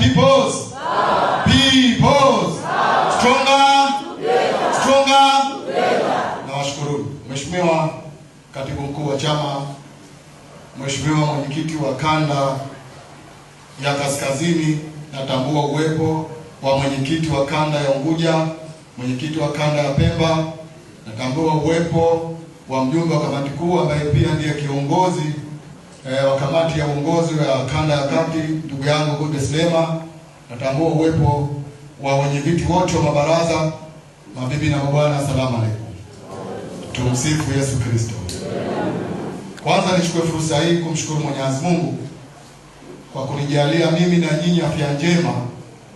peoples. Peoples. Stronger. Stronger. Nawashukuru. Mheshimiwa Katibu Mkuu wa chama, Mheshimiwa Mwenyekiti wa Kanda ya Kaskazini, natambua uwepo wa Mwenyekiti wa Kanda ya Unguja, Mwenyekiti wa Kanda ya Pemba, natambua uwepo wa mjumbe wa kamati kuu ambaye pia ndiye kiongozi wa kamati ya uongozi wa Kanda ya Kati, ndugu yangu Gode Slema, natambua uwepo wa wenyeviti wote wa mabaraza, mabibi na mabwana, asalamu alaykum. Tumsifu Yesu Kristo. Kwanza nichukue fursa hii kumshukuru Mwenyezi Mungu kwa kunijalia mimi na nyinyi afya njema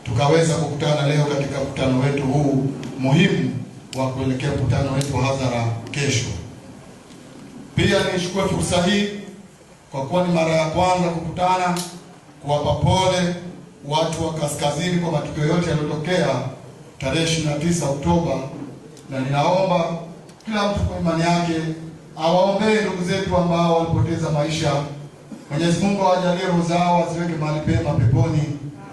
tukaweza kukutana leo katika mkutano wetu huu muhimu wa kuelekea mkutano wetu wa hadhara kesho. Pia nichukue fursa hii kwa kuwa ni mara ya kwanza kukutana, kuwapa pole watu wa kaskazini kwa matukio yote yaliyotokea tarehe 29 Oktoba, na ninaomba kila mtu kwa imani yake awaombee ndugu zetu ambao walipoteza maisha. Mwenyezi Mungu awajalie roho zao aziweke mahali pema peponi,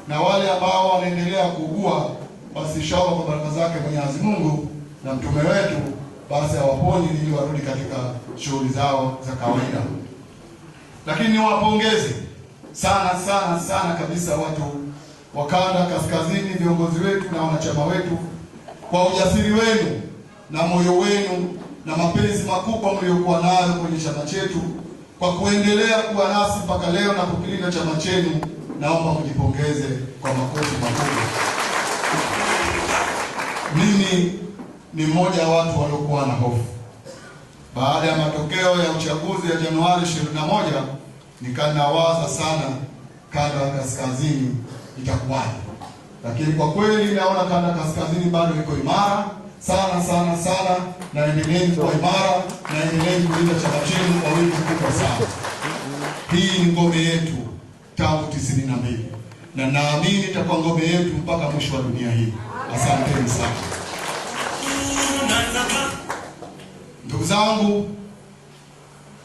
na wale ambao wanaendelea kuugua wasishauri kwa baraka zake Mwenyezi Mungu na mtume wetu basi awaponi ili warudi katika shughuli zao za kawaida. Lakini niwapongeze sana kabisa watu wa Kanda Kaskazini, viongozi wetu na wanachama wetu kwa ujasiri wenu na moyo wenu na mapenzi makubwa mliokuwa nayo kwenye chama chetu, kwa kuendelea kuwa nasi mpaka leo na kukilinda chama chenu. Naomba mjipongeze kwa makofi makubwa. Mimi ni mmoja wa watu waliokuwa na hofu baada ya matokeo ya uchaguzi ya Januari 21. Nikanawaza sana Kanda ya Kaskazini itakuwaje, lakini kwa kweli naona Kanda ya Kaskazini bado iko imara sana, na endeleeni kuwa imara, na endeleeni kulinda chama chenu kwa wingi mkubwa sana. Hii ni ngome yetu tangu 92 na naamini itakuwa ngome yetu mpaka mwisho wa dunia hii. Asanteni sana ndugu zangu.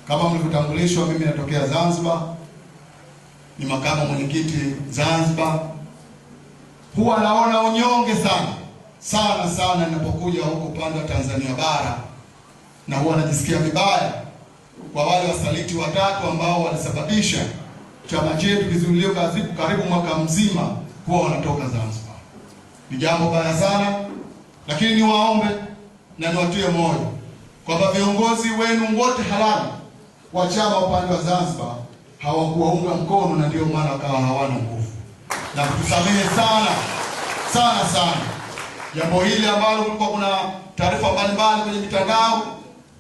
Kama mlivyotambulishwa, mimi natokea Zanzibar, ni makamu mwenyekiti Zanzibar. Huwa naona unyonge sana ninapokuja huko upande wa Tanzania bara, na huwa najisikia vibaya kwa wale wasaliti watatu ambao walisababisha chama chetu kizuiliwe karibu mwaka mzima kuwa wanatoka Zanzibar. Ni jambo baya sana, lakini niwaombe na niwatie moyo kwamba viongozi wenu wote halali wa chama upande wa Zanzibar hawakuwaunga mkono, na ndio maana kawa hawana nguvu, na kutusamehe sana jambo hili ambalo kulikuwa kuna taarifa mbalimbali kwenye mitandao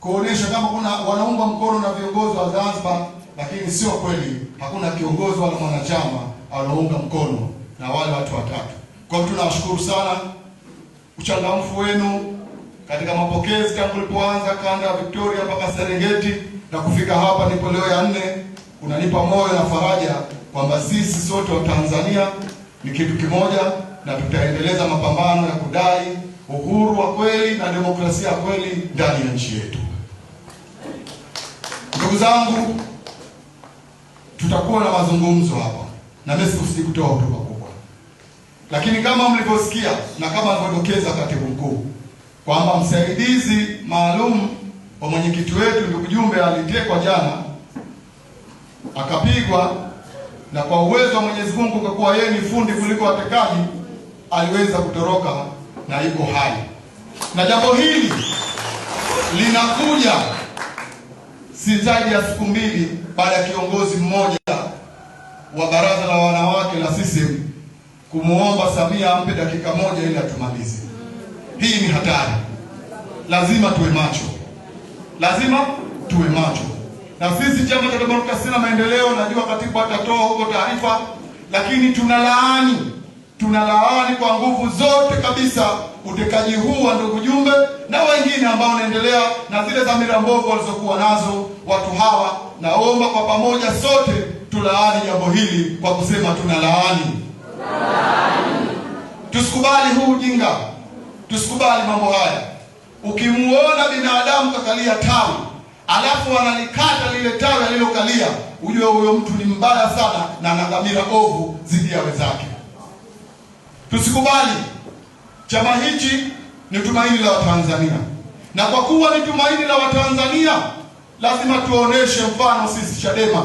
kuonesha kama kuna wanaunga mkono na viongozi wa Zanzibar, lakini sio kweli. Hakuna kiongozi wala mwanachama anaunga mkono na wale watu watatu. Kwa hiyo tunawashukuru sana uchangamfu wenu katika mapokezi tangu mlipoanza Kanda ya Victoria mpaka Serengeti na kufika hapa nipo leo ya 4. Unanipa moyo na faraja kwamba sisi sote wa Tanzania ni kitu kimoja, na tutaendeleza mapambano ya kudai uhuru wa kweli na demokrasia ya kweli ndani ya nchi yetu. Ndugu zangu, tutakuwa na mazungumzo hapa, na mimi sikusudi kutoa hotuba kubwa, lakini kama mlivyosikia na kama alivyodokeza katibu mkuu kwamba msaidizi maalum wa mwenyekiti wetu ndugu Jumbe alitekwa jana, akapigwa, na kwa uwezo wa Mwenyezi Mungu, kwa kuwa yeye ni fundi kuliko watekaji, aliweza kutoroka na yuko hai. Na jambo hili linakuja si zaidi ya siku 2 baada ya kiongozi mmoja wa baraza la wanawake la CCM kumuomba Samia ampe dakika 1 ili atumalize. Hii ni hatari. Lazima tuwe macho. Na sisi chama cha demokrasia na maendeleo, najua katibu atatoa huko taarifa, lakini tunalaani kwa nguvu zote kabisa utekaji huu wa ndugu Jumbe na wengine ambao wanaendelea na zile dhamira mbovu walizokuwa nazo watu hawa. Naomba kwa pamoja sote tulaani jambo hili kwa kusema tunalaani. Tusikubali huu ujinga, tusikubali mambo haya. Ukimuona binadamu kakalia tawi alafu analikata lile tawi alilokalia, ujue huyo mtu ni mbaya sana na ana dhamira ovu dhidi ya wenzake. Tusikubali. Chama hichi ni tumaini la Watanzania, na kwa kuwa ni tumaini la Watanzania, lazima tuoneshe mfano. Sisi Chadema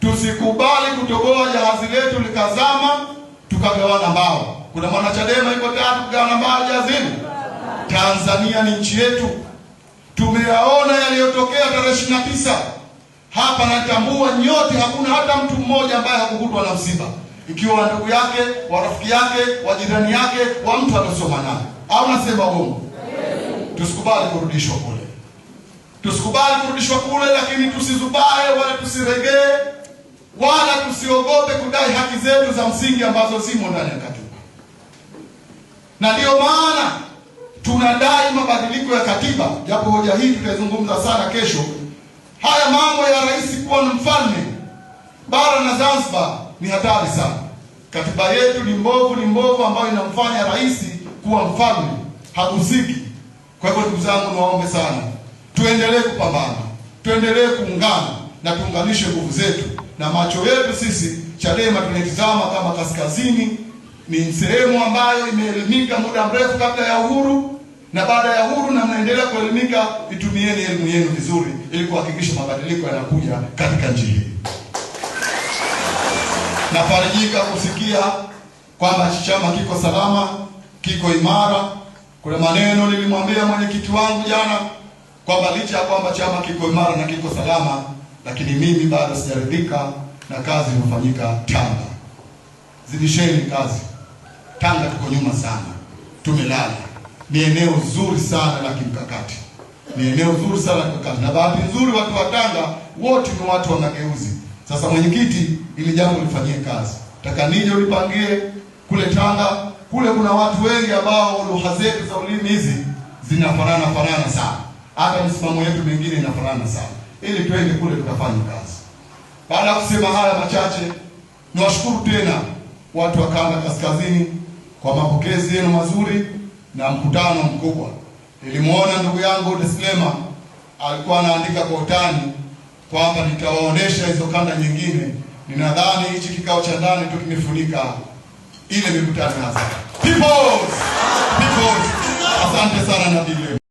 tusikubali kutoboa jahazi letu likazama tukagawana mbao. Kuna mwana Chadema yuko tayari kugawana mbao jahazini? Tanzania ni nchi yetu. Tumeyaona yaliyotokea tarehe 29 hapa. Natambua nyote, hakuna hata mtu mmoja ambaye hakukutwa na msiba, ikiwa wa ndugu yake, wa rafiki yake, wa jirani yake, wa mtu aliosoma naye. Au nasema uongo? Tusikubali kurudishwa kule, tusikubali kurudishwa kule, lakini tusizubae wala tusiregee wala tusiogope kudai haki zetu za msingi ambazo zimo ndani ya katiba. Na ndiyo maana tunadai mabadiliko ya katiba, japo hoja hii tutaizungumza sana kesho. Haya mambo ya rais kuwa ni mfalme bara na Zanzibar ni hatari sana. Katiba yetu ni mbovu ambayo inamfanya rais kuwa mfalme, hagusiki. Kwa hivyo ndugu zangu, niwaombe sana, tuendelee kupambana, tuendelee kuungana na tuunganishe nguvu zetu, na macho yetu sisi Chadema tunaitazama kama kaskazini ni sehemu ambayo imeelimika muda mrefu kabla ya uhuru na baada ya uhuru, na mnaendelea kuelimika. Itumieni elimu yenu vizuri ili kuhakikisha mabadiliko yanakuja katika nchi hii. Nafarijika kusikia kwamba chama kiko salama, kiko imara. Kuna maneno nilimwambia mwenyekiti wangu jana kwamba licha ya kwamba chama kiko imara na kiko salama, lakini mimi bado sijaridhika na kazi inayofanyika Tanga. Zidisheni kazi. Tanga tuko nyuma sana, tumelala. Ni eneo zuri sana la kimkakati, ni eneo zuri sana la kimkakati, na bahati nzuri watu wa Tanga wote ni watu wa mageuzi. Sasa mwenyekiti, ili jambo lifanyie kazi, nataka nije ulipangie kule Tanga. Kule kuna watu wengi ambao lugha zetu za ulimi hizi zinafanana sana, hata misimamo yetu mingine inafanana sana, ili twende kule tukafanye kazi. Baada ya kusema haya machache, niwashukuru tena watu wa Kanda Kaskazini kwa mapokezi yenu mazuri na mkutano mkubwa. Nilimuona ndugu yangu Deslema alikuwa anaandika kwa utani kwamba nitawaonesha hizo kanda nyingine. Ninadhani hichi kikao cha ndani tu kimefunika ile mikutano hasa. Peoples! Asante sana na